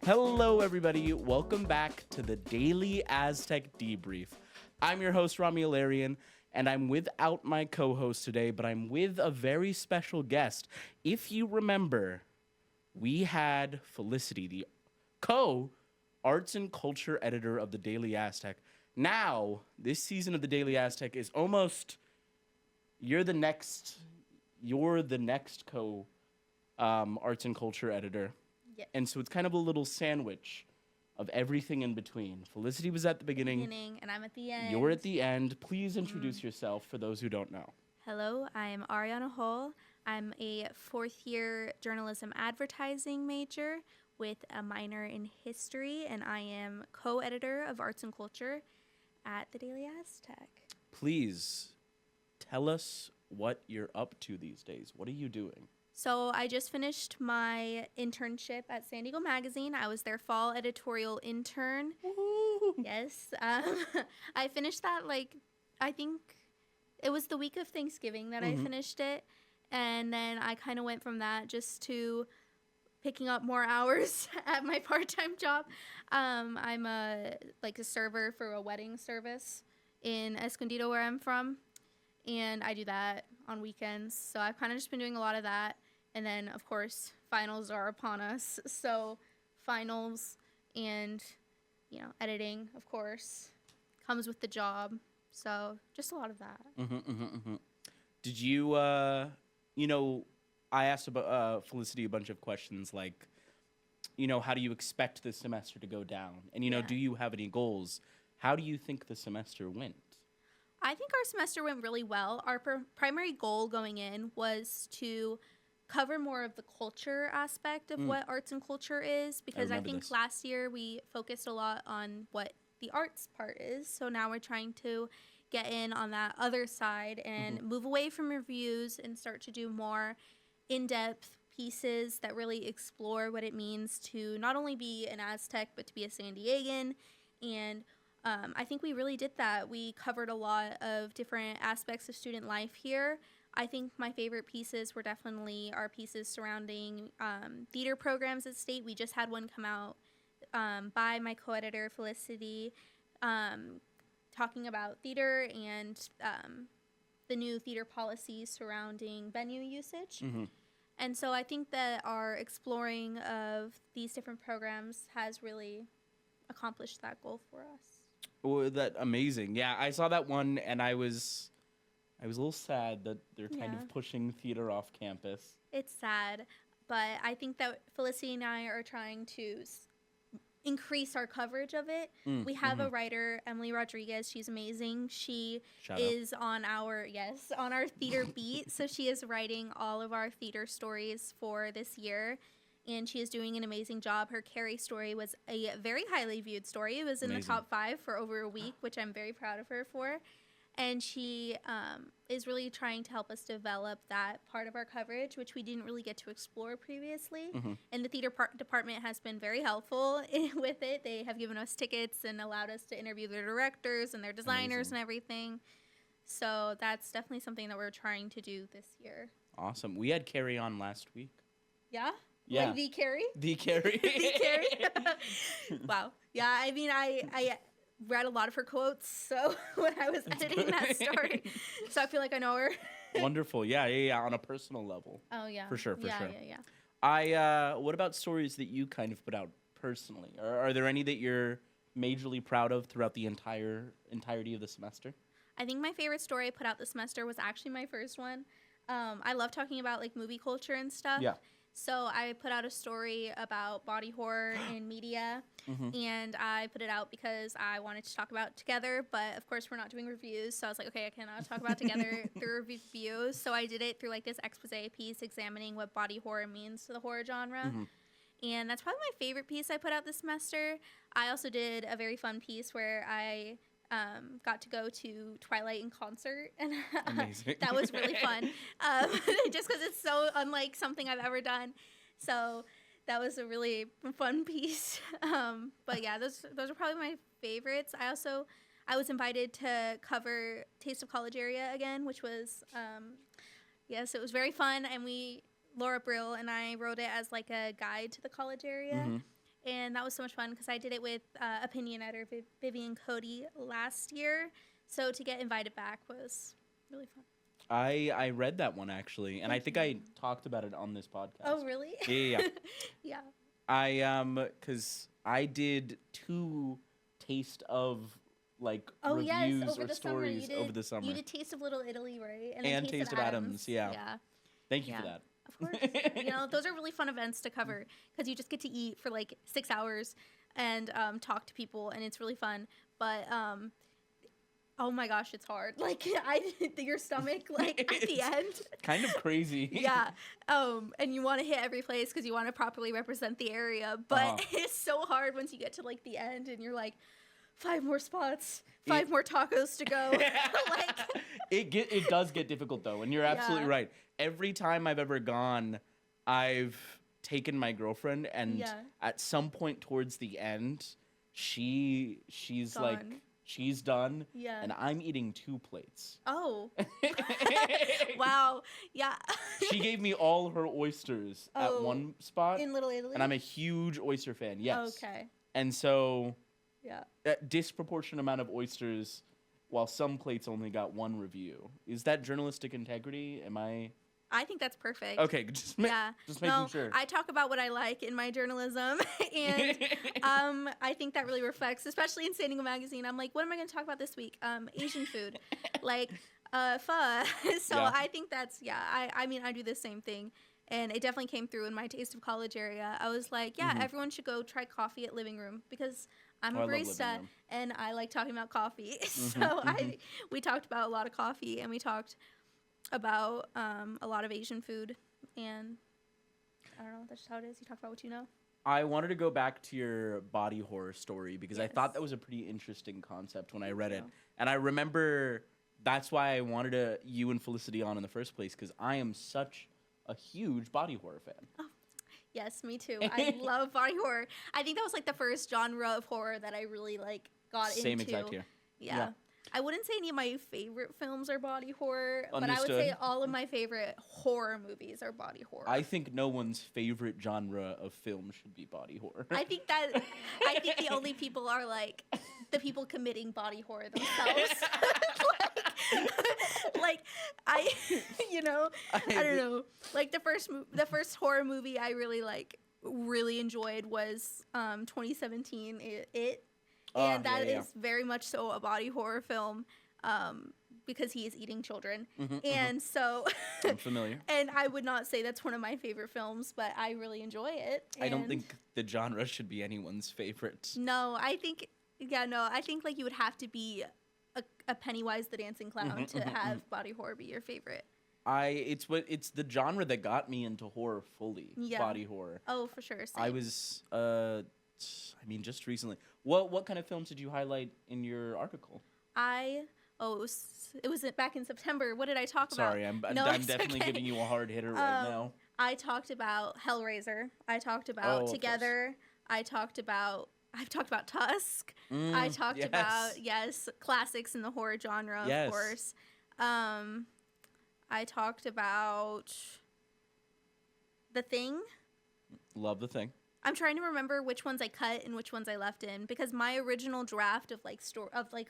Hello, everybody. Welcome back to the Daily Aztec Debrief. I'm your host, Rami Alarian, and I'm without my co-host today, but I'm with a very special guest. If you remember, we had Felicity, the co-arts and culture editor of the Daily Aztec. Now, this season of the Daily Aztec is almost, you're the next arts and culture editor. Yes. And so it's kind of a little sandwich of everything in between. Felicity was at the beginning. And I'm at the end. You're at the end. Please introduce yourself for those who don't know. Hello, I'm Arianna Hull. I'm a fourth-year journalism advertising major with a minor in history, and I am co-editor of arts and culture at the Daily Aztec. Please tell us what you're up to these days. What are you doing? So I just finished my internship at San Diego Magazine. I was their fall editorial intern. Woo-hoo. Yes. I finished that, I think it was the week of Thanksgiving that I finished it. And then I kind of went from that just to picking up more hours at my part-time job. I'm a server for a wedding service in Escondido, where I'm from. And I do that on weekends. So I've kind of just been doing a lot of that. And then, of course, finals are upon us. So finals and, editing, of course, comes with the job. So just a lot of that. Did you, I asked about Felicity a bunch of questions like, how do you expect the semester to go down? And, do you have any goals? How do you think the semester went? I think our semester went really well. Our primary goal going in was to cover more of the culture aspect of what arts and culture is, because I think last year we focused a lot on what the arts part is. So now we're trying to get in on that other side and move away from reviews and start to do more in-depth pieces that really explore what it means to not only be an Aztec, but to be a San Diegan. And I think we really did that. We covered a lot of different aspects of student life here. I think my favorite pieces were definitely our pieces surrounding theater programs at State. We just had one come out by my co-editor, Felicity, talking about theater and the new theater policies surrounding venue usage. And so I think that our exploring of these different programs has really accomplished that goal for us. Oh, that amazing. Yeah, I saw that one, and I was a little sad that they're kind of pushing theater off campus. It's sad, but I think that Felicity and I are trying to increase our coverage of it. We have a writer, Emily Rodriguez. She's amazing. She is on our theater beat, so she is writing all of our theater stories for this year. And she is doing an amazing job. Her Carrie story was a very highly viewed story. It was in the top 5 for over a week, which I'm very proud of her for. And she is really trying to help us develop that part of our coverage, which we didn't really get to explore previously. And the theater department has been very helpful with it. They have given us tickets and allowed us to interview their directors and their designers and everything. So that's definitely something that we're trying to do this year. Awesome. We had Carrie on last week. Yeah? Yeah. Like the Carrie? The Carrie. The Carrie? Wow. Yeah, I mean, I read a lot of her quotes, so when I was editing that story. So I feel like I know her. Wonderful. Yeah, on a personal level. Oh, yeah. For sure. Yeah. What about stories that you kind of put out personally? Are there any that you're majorly proud of throughout the entirety of the semester? I think my favorite story I put out this semester was actually my first one. I love talking about, movie culture and stuff. Yeah. So I put out a story about body horror in media, and I put it out because I wanted to talk about it together, but of course we're not doing reviews, so I was like, okay, I cannot talk about it together through reviews, so I did it through this expose piece examining what body horror means to the horror genre, and that's probably my favorite piece I put out this semester. I also did a very fun piece where I got to go to Twilight in concert, and that was really fun, just because it's so unlike something I've ever done. So that was a really fun piece. But yeah, those are probably my favorites. I was invited to cover Taste of College Area again, which was yes, it was very fun, and Laura Brill and I wrote it as a guide to the college area. and that was so much fun because I did it with opinion editor Vivian Cody last year. So to get invited back was really fun. I read that one actually, and I think I talked about it on this podcast. Oh, really? Yeah. Yeah. I because I did 2 taste of reviews or stories over the summer. You did Taste of Little Italy, right? And Taste of Adams. Yeah. Thank you for that. Of course. Those are really fun events to cover because you just get to eat for 6 hours and talk to people, and it's really fun. But oh my gosh, it's hard. Your stomach, at the end. Kind of crazy. Yeah. And you want to hit every place because you want to properly represent the area. But it's so hard once you get to the end and you're like, 5 more spots, 5 more tacos to go. It does get difficult though, and you're absolutely right. Every time I've ever gone, I've taken my girlfriend, and at some point towards the end, she's done. She's done, and I'm eating 2 plates. Oh. Wow. Yeah. She gave me all her oysters at one spot. In Little Italy? And I'm a huge oyster fan, yes. Okay. And so, yeah, a disproportionate amount of oysters, while some plates only got 1 review. Is that journalistic integrity? I think that's perfect. Okay, just making sure. I talk about what I like in my journalism, and I think that really reflects, especially in San Diego Magazine. I'm like, what am I going to talk about this week? Asian food, pho. So I think that's, I do the same thing, and it definitely came through in my Taste of College area. I was like, everyone should go try coffee at Living Room because I'm a barista and I like talking about coffee. We talked about a lot of coffee, and we talked about a lot of Asian food, and I don't know, that's just how it is. You talk about what you know. I wanted to go back to your body horror story because I thought that was a pretty interesting concept when I read it. And I remember that's why I wanted you and Felicity on in the first place, because I am such a huge body horror fan. Oh, yes, me too. I love body horror. I think that was the first genre of horror that I really got into. Same exact here. Yeah. I wouldn't say any of my favorite films are body horror, but I would say all of my favorite horror movies are body horror. I think no one's favorite genre of film should be body horror. I think the only people are the people committing body horror themselves. I don't know. The first horror movie I really enjoyed was 2017 It. And that is very much so a body horror film because he is eating children. And so... I'm familiar. And I would not say that's one of my favorite films, but I really enjoy it. I don't think the genre should be anyone's favorite. No, I think... Yeah, no, I think you would have to be a Pennywise the Dancing Clown to have body horror be your favorite. It's the genre that got me into horror fully. Yeah. Body horror. Oh, for sure. Same. I was... just recently. What kind of films did you highlight in your article? It was back in September. What did I talk about? Sorry, I'm definitely giving you a hard hitter right now. I talked about Hellraiser. I talked about Together. I've talked about Tusk. I talked about classics in the horror genre, of course. I talked about The Thing. Love The Thing. I'm trying to remember which ones I cut and which ones I left in, because my original draft of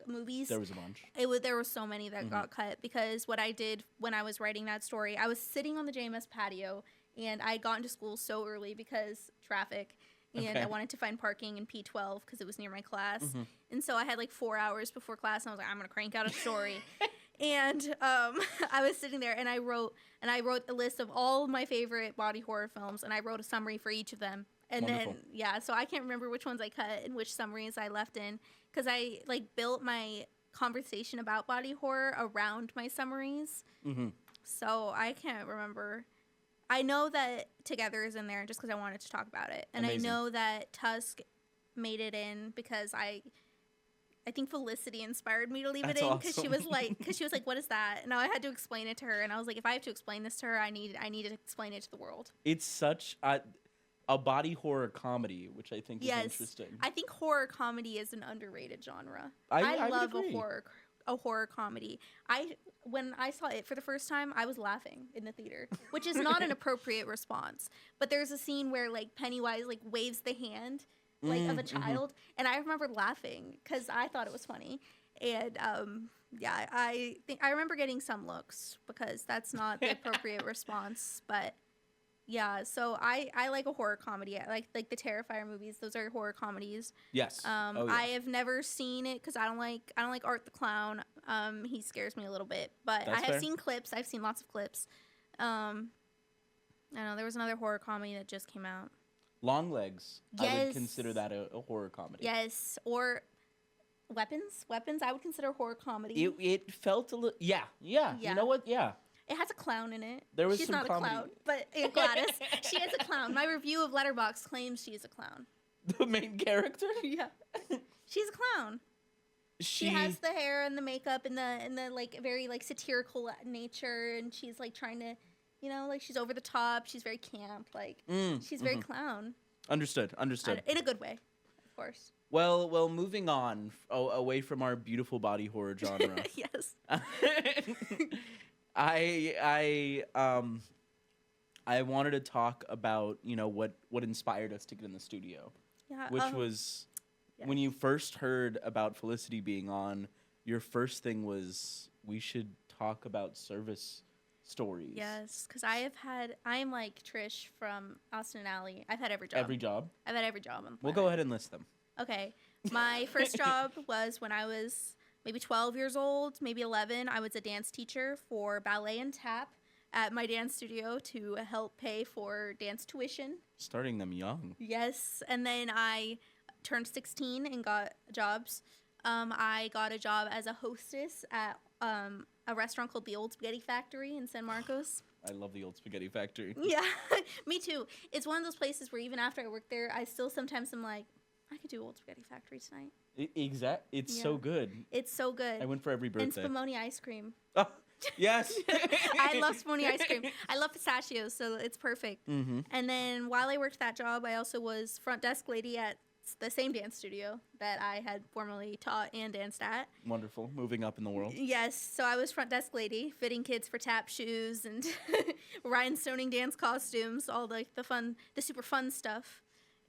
movies, there was a bunch. There were so many that got cut, because what I did when I was writing that story, I was sitting on the JMS patio, and I got into school so early because traffic, and I wanted to find parking in P12 because it was near my class, and so I had 4 hours before class, and I was like, I'm gonna crank out a story. And I was sitting there, and I wrote a list of all of my favorite body horror films, and I wrote a summary for each of them. And Wonderful. Then, so I can't remember which ones I cut and which summaries I left in, because I built my conversation about body horror around my summaries. So I can't remember. I know that Together is in there just because I wanted to talk about it, and Amazing. I know that Tusk made it in because I think Felicity inspired me to leave That's it in, awesome. because she was like, what is that? And I had to explain it to her, and I was like, if I have to explain this to her, I need to explain it to the world. It's such a body horror comedy, which I think is interesting. I think horror comedy is an underrated genre. I love a horror comedy. When I saw it for the first time, I was laughing in the theater, which is not an appropriate response. But there's a scene where Pennywise waves the hand like of a child, and I remember laughing because I thought it was funny. And yeah, I remember getting some looks because that's not the appropriate response. But yeah, so I like a horror comedy. I like the Terrifier movies. Those are horror comedies. Yes. I have never seen it because I don't like Art the Clown. He scares me a little bit. But That's I have fair. seen clips. I've seen lots of clips. I don't know. There was another horror comedy that just came out. Longlegs. Yes. I would consider that a horror comedy. Yes, or Weapons. I would consider horror comedy. It felt a little. Yeah. You know what? Yeah. It has a clown in it. There was She's some not comedy. a clown, but Gladys, she is a clown. My review of Letterboxd claims she is a clown. The main character. Yeah, she's a clown. She has the hair and the makeup and the like very like satirical nature, and she's like trying to, like she's over the top. She's very camp. Like she's very clown. Understood. In a good way, of course. Well, moving on away from our beautiful body horror genre. Yes. I wanted to talk about, what inspired us to get in the studio. Yeah. Which was when you first heard about Felicity being on, your first thing was we should talk about service stories. Yes, because I'm like Trish from Austin and Alley. I've had every job. I've had every job on the planet. We'll go ahead and list them. Okay. My first job was when I was maybe 12 years old, maybe 11. I was a dance teacher for ballet and tap at my dance studio to help pay for dance tuition. Starting them young. Yes. And then I turned 16 and got jobs. I got a job as a hostess at a restaurant called the Old Spaghetti Factory in San Marcos. I love the Old Spaghetti Factory. Yeah, me too. It's one of those places where even after I work there, I still sometimes am like, I could do Old Spaghetti Factory tonight. It's so good. It's so good. I went for every birthday. And Spumoni ice cream. Oh, yes. I love Spumoni ice cream. I love pistachios, so it's perfect. Mm-hmm. And then while I worked that job, I also was front desk lady at the same dance studio that I had formerly taught and danced at. Wonderful. Moving up in the world. Yes. So I was front desk lady, fitting kids for tap shoes and rhinestoning dance costumes, all the super fun stuff.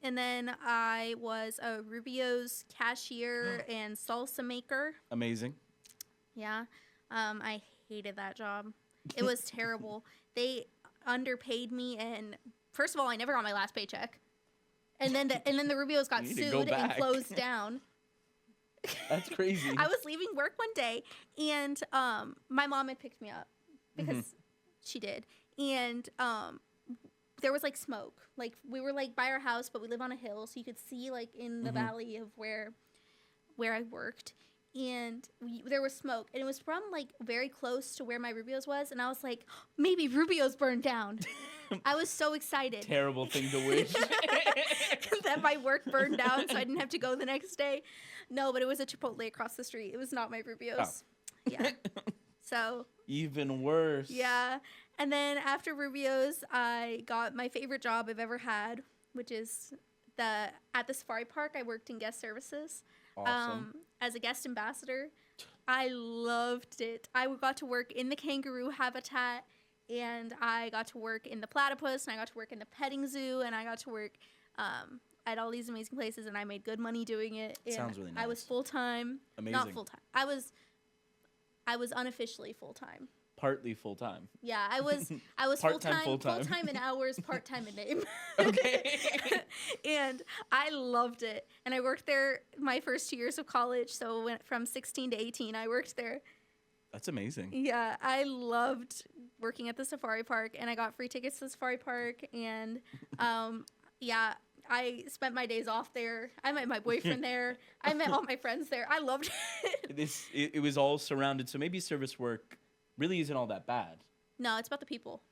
And then I was a Rubio's cashier and salsa maker. Amazing. Yeah. I hated that job. It was terrible. They underpaid me, and first of all, I never got my last paycheck. And then the Rubios got sued and closed down. That's crazy. I was leaving work one day, and my mom had picked me up because she did. And there was like smoke. Like we were like by our house, but we live on a hill, so you could see like in the valley of where I worked. And there was smoke, and it was from like very close to where my Rubio's was, and I was like, maybe Rubio's burned down. I was so excited. Terrible thing to wish. That my work burned down, so I didn't have to go the next day. No, but it was a Chipotle across the street. It was not my Rubio's. Oh. Yeah. So. Even worse. Yeah. And then after Rubio's, I got my favorite job I've ever had, which is at the safari park. I worked in guest services. Awesome. As a guest ambassador. I loved it. I got to work in the kangaroo habitat, and I got to work in the platypus, and I got to work in the petting zoo, and I got to work at all these amazing places, and I made good money doing it. And sounds really nice. I was full-time. Amazing. Not full-time. I was unofficially full-time. Partly full-time. Yeah, I was Part-time, full-time, full-time in hours, part-time in name. Okay. And I loved it. And I worked there my first 2 years of college, so went from 16 to 18, I worked there. That's amazing. Yeah, I loved working at the safari park, and I got free tickets to the safari park, and yeah, I spent my days off there. I met my boyfriend there. I met all my friends there. I loved it. It was all surrounded, so maybe service work really isn't all that bad. No, it's about the people.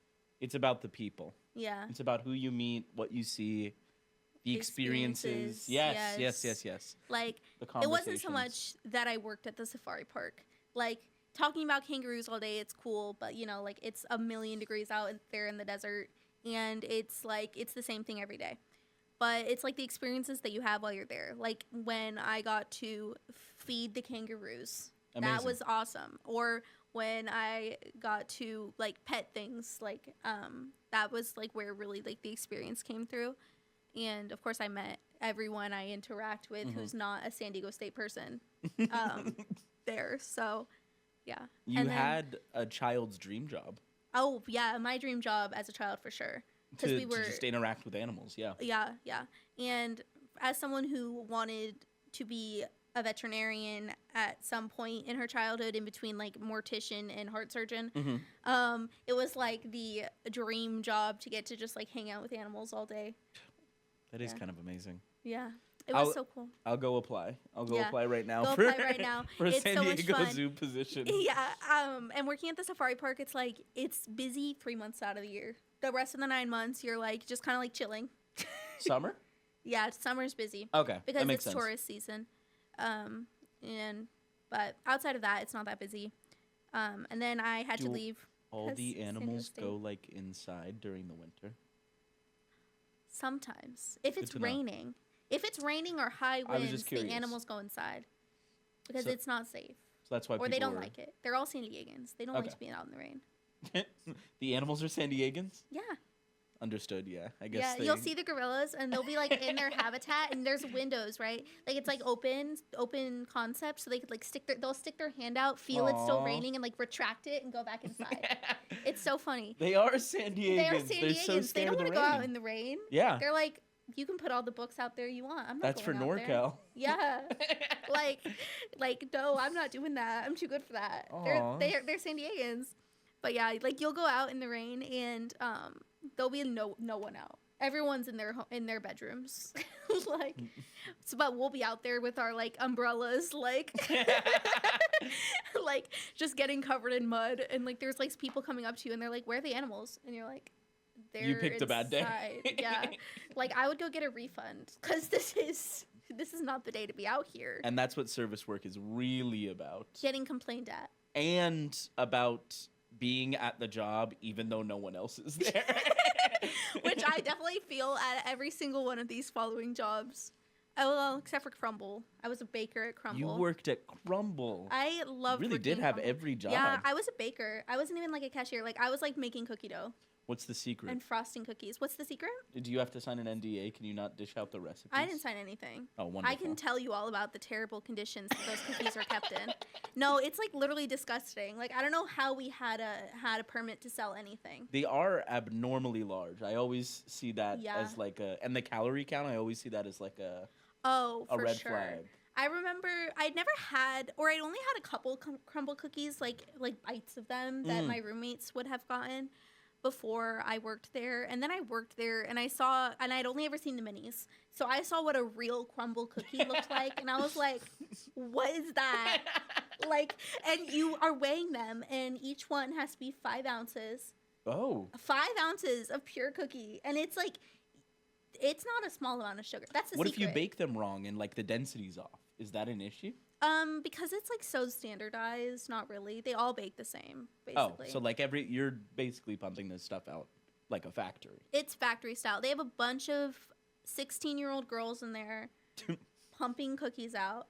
It's about the people. Yeah. It's about who you meet, what you see, the experiences. Yes. Like, it wasn't so much that I worked at the safari park. Like, talking about kangaroos all day, it's cool, but, like, it's 1,000,000 degrees out there in the desert, and it's, like, it's the same thing every day. But it's, like, the experiences that you have while you're there. Like, when I got to feed the kangaroos. Amazing. That was awesome. Or when I got to, like, pet things, like, that was, like, where really, like, the experience came through. And of course, I met everyone I interact with who's not a San Diego State person there. So, yeah. You had a child's dream job. Oh, yeah. My dream job as a child, for sure. To just interact with animals, yeah. Yeah, yeah. And as someone who wanted to be a veterinarian at some point in her childhood, in between like mortician and heart surgeon, it was like the dream job to get to just like hang out with animals all day. That is kind of amazing. Yeah. It was so cool. I'll go apply. I'll go apply right now. Go apply right now. For a it's San so Diego much fun. Zoo position. Yeah. And working at the safari park, it's like, it's busy 3 months out of the year. The rest of the 9 months, you're like, just kind of like chilling. Summer? Yeah, summer's busy. Okay. Because that makes it's sense. tourist season. But outside of that, it's not that busy. And then I had to leave. All the animals go like inside during the winter? Sometimes. If it's raining. If it's raining or high winds, the animals go inside. Because it's not safe. So that's why Or they don't like it. They're all San Diegans. They don't like to be out in the rain. The animals are San Diegans? Yeah. Understood, yeah. I guess you'll see the gorillas, and they'll be like in their habitat, and there's windows, right? Like it's like open concept, so they could like they'll stick their hand out, feel it's still raining, and like retract it and go back inside. It's so funny. They are San Diegans. They are San Diegans. So scared they don't want to go out in the rain. Yeah. They're like, you can put all the books out there you want. I'm not That's going for out NorCal. There. Yeah. like no, I'm not doing that. I'm too good for that. They're San Diegans. But yeah, like you'll go out in the rain and there'll be no one out. Everyone's in their bedrooms. But we'll be out there with our like umbrellas, like like just getting covered in mud, and like there's like people coming up to you and they're like, "Where are the animals?" And you're like, you picked a bad day. Yeah. Like I would go get a refund because this is not the day to be out here. And that's what service work is really about. Getting complained at. And about being at the job even though no one else is there. Which I definitely feel at every single one of these following jobs. Oh, well, except for Crumble. I was a baker at Crumble. You worked at Crumble. I loved really did have every job. Yeah, I was a baker. I wasn't even like a cashier. Like I was like making cookie dough. What's the secret? And frosting cookies. What's the secret? Did you have to sign an NDA? Can you not dish out the recipes? I didn't sign anything. Oh, wonderful. I can tell you all about the terrible conditions that those cookies are kept in. No, it's like literally disgusting. Like I don't know how we had a permit to sell anything. They are abnormally large. I always see that as like and the calorie count, I always see that as like a red flag. I remember I'd never had, or I'd only had a couple Crumble cookies, like bites of them that my roommates would have gotten before I worked there. And then I worked there and I'd only ever seen the minis. So I saw what a real Crumble cookie looked like. And I was like, what is that? Like, and you are weighing them and each one has to be 5 ounces. Oh. 5 ounces of pure cookie. And it's like, it's not a small amount of sugar. That's the What secret. if you bake them wrong and like the density's off? Is that an issue? Because it's like so standardized, not really. They all bake the same, basically. Oh, so like you're basically pumping this stuff out like a factory. It's factory style. They have a bunch of 16-year-old girls in there pumping cookies out.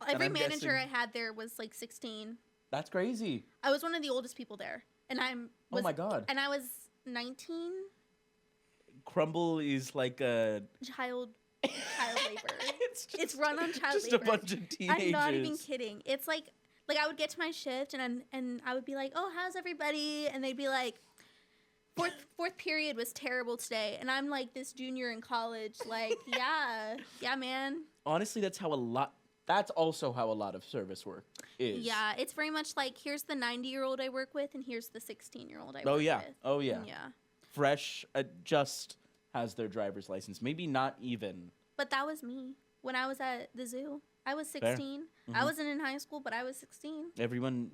Every manager I had there was like 16. That's crazy. I was one of the oldest people there, and oh my God. And I was 19. Crumble is like a child labor. It's run on child labor. Just a bunch of teenagers. I'm not even kidding. It's like I would get to my shift and I would be like, "Oh, how's everybody?" And they'd be like, "Fourth period was terrible today." And I'm like this junior in college, like, yeah, man. Honestly, that's also how a lot of service work is. Yeah, it's very much like here's the 90-year-old I work with and here's the 16-year-old I work with. Oh yeah. Yeah. Fresh, just has their driver's license. Maybe not even. But that was me when I was at the zoo. I was 16. I wasn't in high school, but I was 16. Everyone,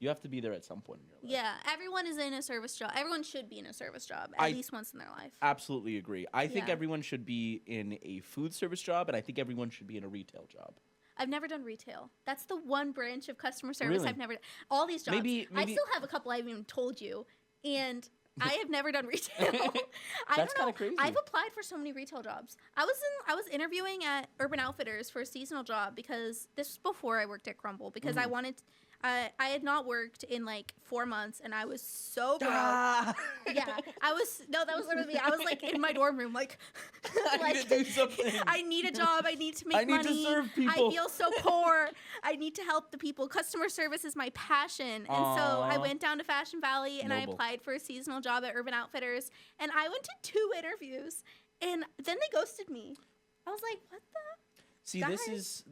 you have to be there at some point in your life. Yeah, everyone is in a service job. Everyone should be in a service job at least once in their life. Absolutely agree. I think everyone should be in a food service job, and I think everyone should be in a retail job. I've never done retail. That's the one branch of customer service Really? I've never done. All these jobs. Maybe I still have a couple I haven't even told you, and I have never done retail. That's kind of crazy. I've applied for so many retail jobs. I was interviewing at Urban Outfitters for a seasonal job because this was before I worked at Crumble because I I had not worked in like 4 months, and I was so broke. Yeah, that was literally me. I was like in my dorm room, like, I need to do something. I need a job. I need to make money. I need to serve people. I feel so poor. I need to help the people. Customer service is my passion. And so I went down to Fashion Valley, and I applied for a seasonal job at Urban Outfitters, and I went to 2 interviews, and then they ghosted me. I was like, what the? See,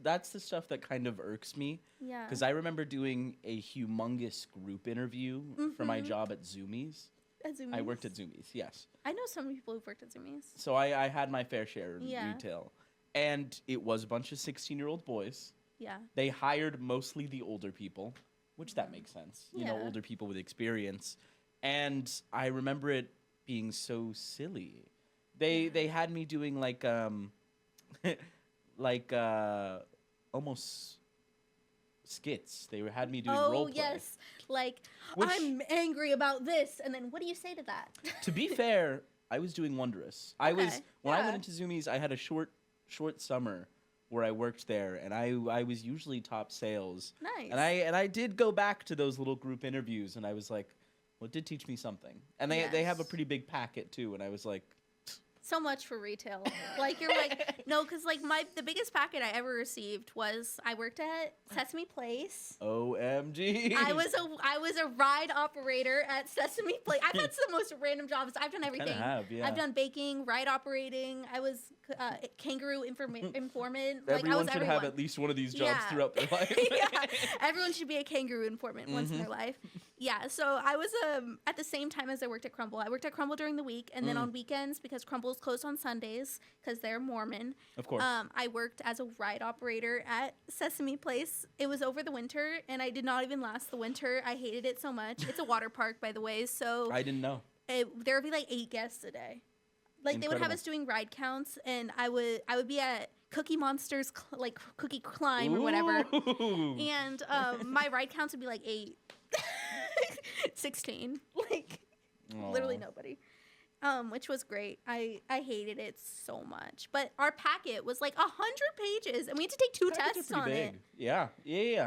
that's the stuff that kind of irks me. Yeah. Because I remember doing a humongous group interview for my job at Zoomies. At Zoomies? I worked at Zoomies, yes. I know some people who've worked at Zoomies. So I had my fair share in retail. And it was a bunch of 16-year-old boys. Yeah. They hired mostly the older people, which that makes sense. You know, older people with experience. And I remember it being so silly. They had me doing like almost skits. They had me doing role play. Oh, yes. Like, I'm angry about this. And then what do you say to that? To be fair, I was doing wondrous. When I went into Zoomies, I had a short summer where I worked there, and I was usually top sales. Nice. And I did go back to those little group interviews, and I was like, well, it did teach me something. And they have a pretty big packet too, and I was like, so much for retail. Like, you're like, no, because like the biggest packet I ever received was I worked at Sesame Place. OMG. I was a ride operator at Sesame Place. I've had some most random jobs. I've done everything. I've done baking, ride operating. I was kangaroo informant. Everyone should have at least one of these jobs throughout their life. Yeah, everyone should be a kangaroo informant once in their life. Yeah, so I was at the same time as I worked at Crumble. I worked at Crumble during the week, and then on weekends, because Crumble's closed on Sundays because they're Mormon. Of course. I worked as a ride operator at Sesame Place. It was over the winter, and I did not even last the winter. I hated it so much. It's a water park, by the way, so I didn't know. There would be like 8 guests a day. Like, they would have us doing ride counts, and I would be at Cookie Monster's like Cookie Climb or whatever, and my ride counts would be like 8. 16, like literally nobody, which was great. I hated it so much, but our packet was like 100 pages, and we had to take 2 tests on it. Yeah.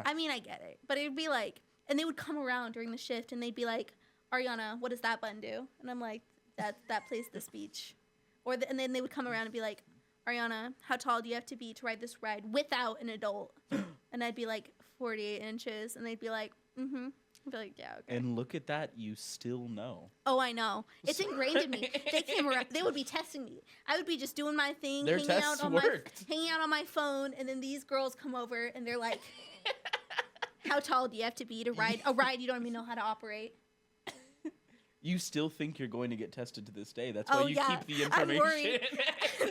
I mean, I get it, but it'd be like, and they would come around during the shift, and they'd be like, Arianna, what does that button do? And I'm like, that plays the speech, and then they would come around and be like, Arianna, how tall do you have to be to ride this ride without an adult? And I'd be like, 48 inches, and they'd be like, I'd be like, yeah, okay. And look at that, you still know. Oh, I know. It's ingrained in me. They came around. They would be testing me. I would be just doing my thing, hanging out on my phone, and then these girls come over, and they're like, how tall do you have to be to ride a ride you don't even know how to operate? You still think you're going to get tested to this day. That's why you keep the information. I'm worried.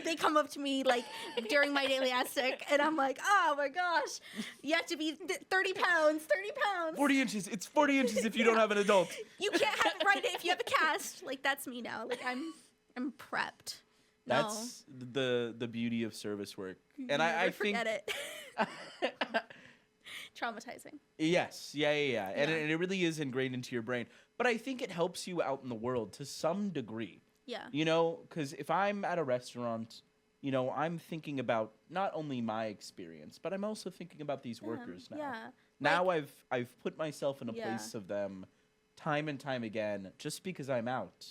They come up to me like during my Daily Aztec, and I'm like, oh my gosh, you have to be 30 pounds, 30 pounds. 40 inches. It's 40 inches if you don't have an adult. You can't have it right if you have a cast. Like, that's me now. Like, I'm prepped. That's the beauty of service work. And I think forget it. Traumatizing. Yes. Yeah. And it really is ingrained into your brain. But I think it helps you out in the world to some degree. Yeah. You know, because if I'm at a restaurant, you know, I'm thinking about not only my experience, but I'm also thinking about these workers now. Yeah. Now I've put myself in a place of them time and time again. Just because I'm out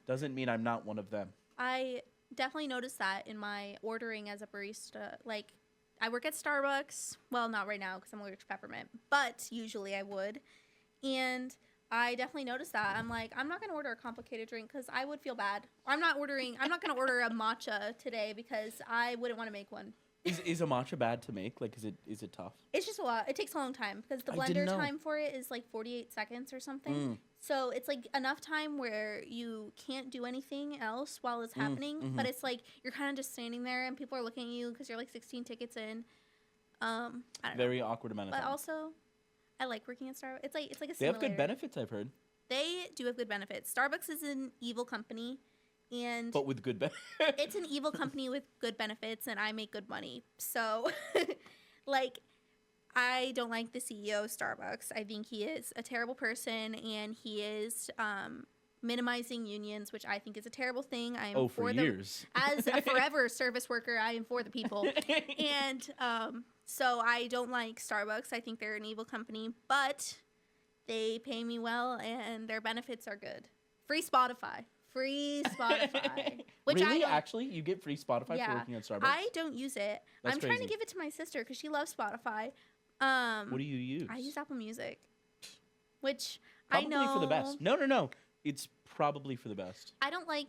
doesn't mean I'm not one of them. I definitely noticed that in my ordering as a barista. Like, I work at Starbucks. Well, not right now because I'm allergic to peppermint, but usually I would. And I definitely noticed that. I'm like, I'm not going to order a complicated drink because I would feel bad. I'm not going to order a matcha today because I wouldn't want to make one. Is a matcha bad to make? Like, is it tough? It's just a lot. It takes a long time because the blender time for it is like 48 seconds or something. So it's like enough time where you can't do anything else while it's happening. But it's like you're kind of just standing there and people are looking at you because you're like 16 tickets in. I don't know. Very awkward amount of time. But also, I like working at Starbucks. It's like a simulator. They have good benefits, I've heard. They do have good benefits. Starbucks is an evil company. But with good benefits. It's an evil company with good benefits, and I make good money. So, like, I don't like the CEO of Starbucks. I think he is a terrible person, and he is minimizing unions, which I think is a terrible thing. I am for them. Years. As a forever service worker, I am for the people. And so I don't like Starbucks. I think they're an evil company, but they pay me well and their benefits are good. Free Spotify. Which really? Actually, you get free Spotify for working at Starbucks? I don't use it. I'm trying to give it to my sister because she loves Spotify. What do you use? I use Apple Music, which probably I know for the best. No. It's probably for the best. I don't like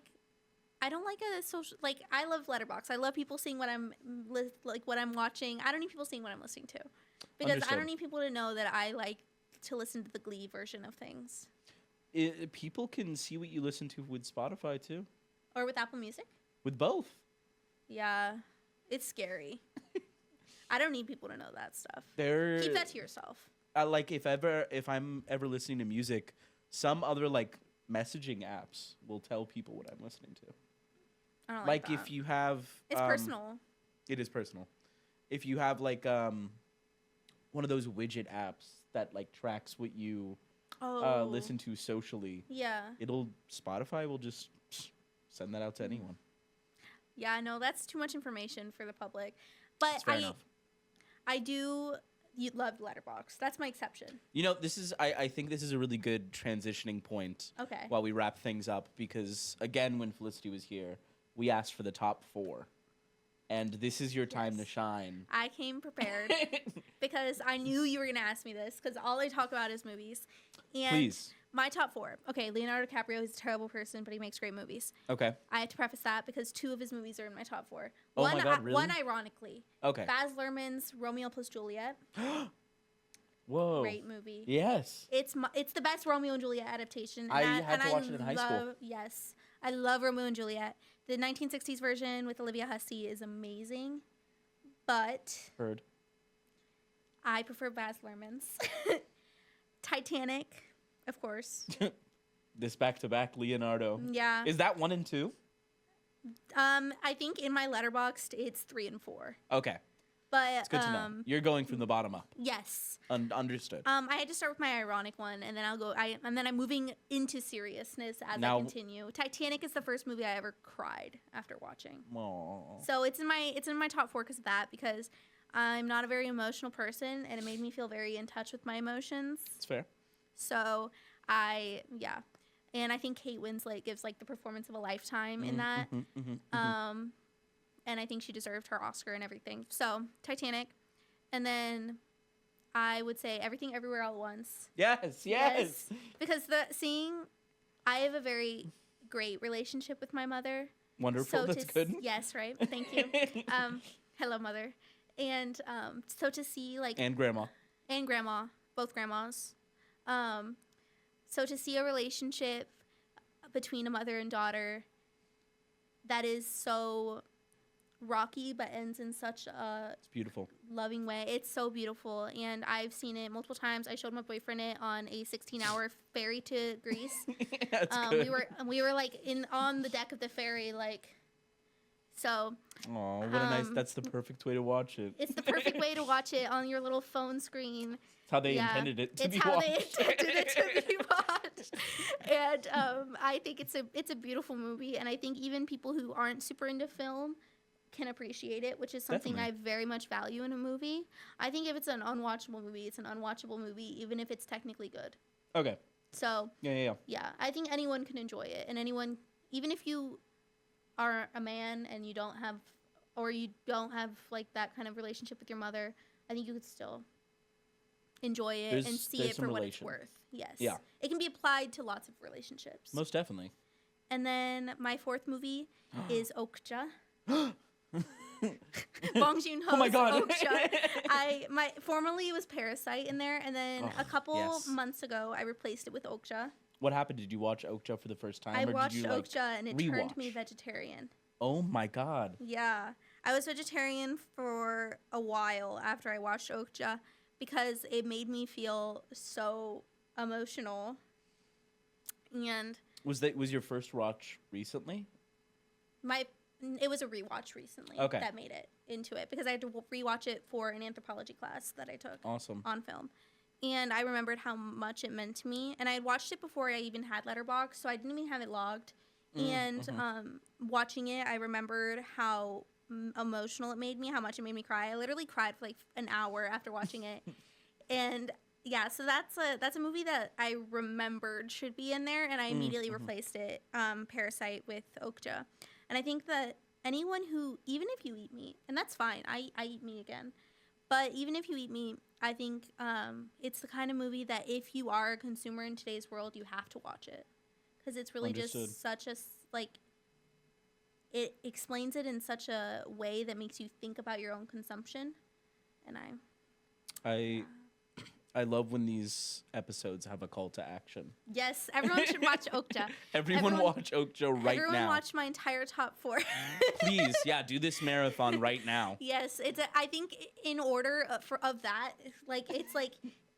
a social, like, I love Letterboxd. I love people seeing what I'm watching. I don't need people seeing what I'm listening to, because Understood. I don't need people to know that I like to listen to the Glee version of things. People can see what you listen to with Spotify too, or with Apple Music. With both. Yeah, it's scary. I don't need people to know that stuff. Keep that to yourself. If I'm ever listening to music, some other like messaging apps will tell people what I'm listening to. I don't like that. If you have, it's personal. It is personal. If you have like one of those widget apps that like tracks what you listen to socially. Yeah. Spotify will just send that out to anyone. Yeah, no, that's too much information for the public. But I do love Letterboxd. That's my exception. You know, I think this is a really good transitioning point. Okay. While we wrap things up, because again, when Felicity was here, we asked for the top 4. And this is your time to shine. I came prepared because I knew you were going to ask me this, because all I talk about is movies. And Please. My top 4. Okay, Leonardo DiCaprio is a terrible person, but he makes great movies. Okay. I have to preface that because 2 of his movies are in my top 4. Oh my God, really? One ironically. Okay. Baz Luhrmann's Romeo plus Juliet. Whoa. Great movie. Yes. It's the best Romeo and Juliet adaptation. I had to watch it in high school. Yes. I love Romeo and Juliet. The 1960s version with Olivia Hussey is amazing, but Heard. I prefer Baz Luhrmann's. Titanic, of course. This back-to-back Leonardo. Yeah. Is that 1 and 2? I think in my Letterboxd it's 3 and 4. Okay. But it's good to know. You're going from the bottom up. Yes. Understood. I had to start with my ironic one, and then I'm moving into seriousness as I continue. Titanic is the first movie I ever cried after watching. Aww. So it's in my top 4 because of that, because I'm not a very emotional person, and it made me feel very in touch with my emotions. It's fair. So and I think Kate Winslet gives like the performance of a lifetime in that. And I think she deserved her Oscar and everything. So, Titanic. And then I would say Everything Everywhere All at Once. Yes. Because I have a very great relationship with my mother. Wonderful. That's good. Yes, right. Thank you. Hello, Mother. And so to see like... And Grandma. And Grandma. Both grandmas. So to see a relationship between a mother and daughter that is so... rocky but ends in such a it's beautiful loving way. It's so beautiful, and I've seen it multiple times. I showed my boyfriend it on a 16-hour ferry to Greece. That's good. We were like on the deck of the ferry, like, so. Oh, what a nice! That's the perfect way to watch it. It's the perfect way to watch it on your little phone screen. It's how they intended it to be watched. It's how they intended it to be watched. And I think it's a beautiful movie, and I think even people who aren't super into film can appreciate it, which is something Definitely. I very much value in a movie. I think if it's an unwatchable movie, it's an unwatchable movie, even if it's technically good. Okay. So yeah, I think anyone can enjoy it, and anyone, even if you are a man and you don't have like that kind of relationship with your mother, I think you could still enjoy it and see it for what it's worth. Yes. Yeah. It can be applied to lots of relationships. Most definitely. And then my 4th movie is Okja. Bong Joon-ho's Oh my God. Okja. Formerly it was Parasite in there, and then a couple months ago I replaced it with Okja. What happened? Did you watch Okja for the first time? I watched Okja and it turned me vegetarian. Oh my God. Yeah. I was vegetarian for a while after I watched Okja because it made me feel so emotional. And was your first watch recently? It was a rewatch recently that made it into it, because I had to rewatch it for an anthropology class that I took on film. and I remembered how much it meant to me. And I had watched it before I even had Letterboxd, so I didn't even have it logged. And watching it, I remembered how emotional it made me, how much it made me cry. I literally cried for like an hour after watching it. And yeah, so that's a movie that I remembered should be in there, and I immediately replaced it, Parasite, with Okja. And I think that anyone who, even if you eat meat, and that's fine, I eat meat again, but even if you eat meat, I think it's the kind of movie that if you are a consumer in today's world, you have to watch it. Because it's really just such a, like, it explains it in such a way that makes you think about your own consumption. And I love when these episodes have a call to action. Yes, everyone should watch Okja. Everyone watch Okja right now. Everyone watch my entire top 4. Please, yeah, do this marathon right now. Yes, I think in order of that, like, it's like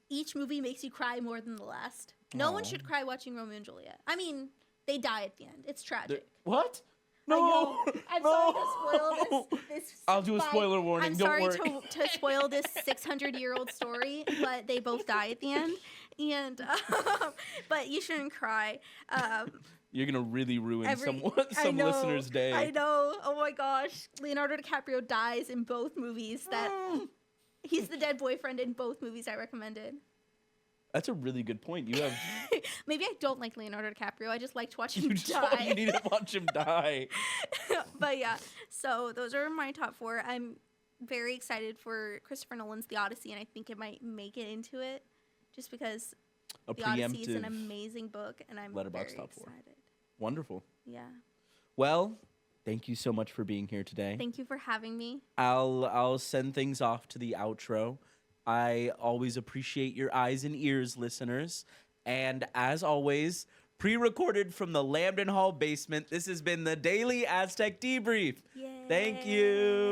each movie makes you cry more than the last. No one should cry watching Romeo and Juliet. I mean, they die at the end. It's tragic. What? No, I'm sorry to spoil this. I'll do a spoiler warning. Don't worry. I'm sorry to spoil this 600-year-old story, but they both die at the end, and but you shouldn't cry. You're gonna really ruin some listeners' day. I know. Oh my gosh, Leonardo DiCaprio dies in both movies. He's the dead boyfriend in both movies I recommended. That's a really good point. You have maybe I don't like Leonardo DiCaprio. I just like to watch him die. You need to watch him die. But yeah, so those are my top 4. I'm very excited for Christopher Nolan's The Odyssey, and I think it might make it into it, just because The Odyssey is an amazing book, and I'm very top 4. excited. Wonderful. Yeah. Well, thank you so much for being here today. Thank you for having me. I'll send things off to the outro. I always appreciate your eyes and ears, listeners. And as always, pre-recorded from the Lambden Hall basement, this has been the Daily Aztec Debrief. Yay. Thank you.